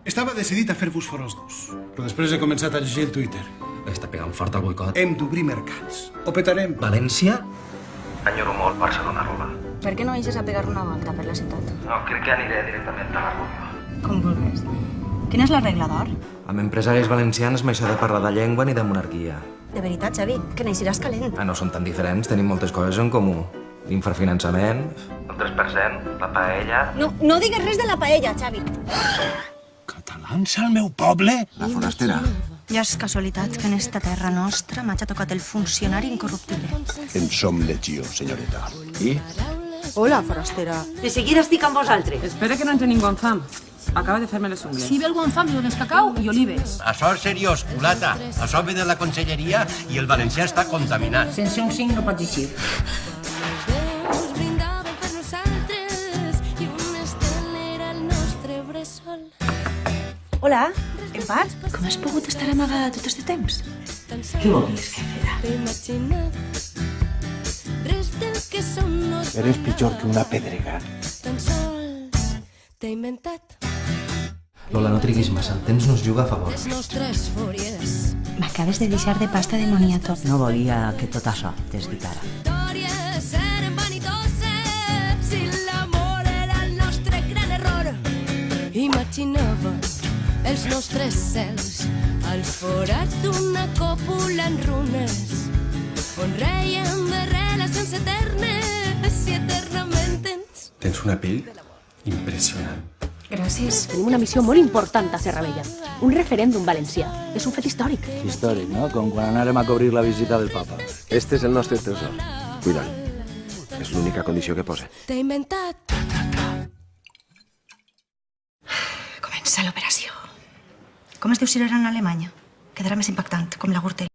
Estava decidit a fer-vos fora els dos, però després he començat a llegir el Twitter. Està pegant fort el boicot. Hem d'obrir mercats. Ho petarem. València? Enyoro molt Barcelona-Roma. Per què no eixes a pegar una volta per la ciutat? No, crec que aniré directament a la Roma. Com vulguis. Quina és la regla d'or? Amb empresaris valencians mai s'ha de parlar de llengua ni de monarquia. De veritat, Xavi, que n'eixiràs calent. No són tan diferents, tenim moltes coses en comú. L'infrafinançament, el 3%, la paella... No digues res de la paella, Xavi. Catalans al meu poble? La forastera. Ja és casualitat que en esta terra nostra m'ha tocat el funcionari incorruptible. En som legió, senyoreta. I? Hola, forastera. De seguida estic amb vosaltres. Espera que no entre ningú en fam. Acaba de fer-me les ungles. Si ve algú en fam, li dones cacau i olives. Això és seriós, culata. Això ve de la conselleria i el valencià està contaminat. Sense un 5 no pots eixir. Hola, empat? Com has pogut estar amagada tot este temps? Què volies que fera? Eres pitjor que una pedrega. Lola, no triguis massa, el temps no es juga a favor. M'acabes de deixar de pasta de moniato. No volia que tot això t'esdicara. Imaginava els nostres cels als forats d'una còpula en runes on reien de relacions eternes i eternament ens... Tens una pell impressionant. Gràcies. Tenim una missió molt important a Serrabella. Un referèndum valencià. És un fet històric. Històric, no? Com quan anàrem a cobrir la visita del papa. Este és el nostre tresor. Cuida'l. És l'única condició que posa. T'he inventat. Comença l'operació. Com es diu si era en Alemanya? Quedarà més impactant, com la Gürtel.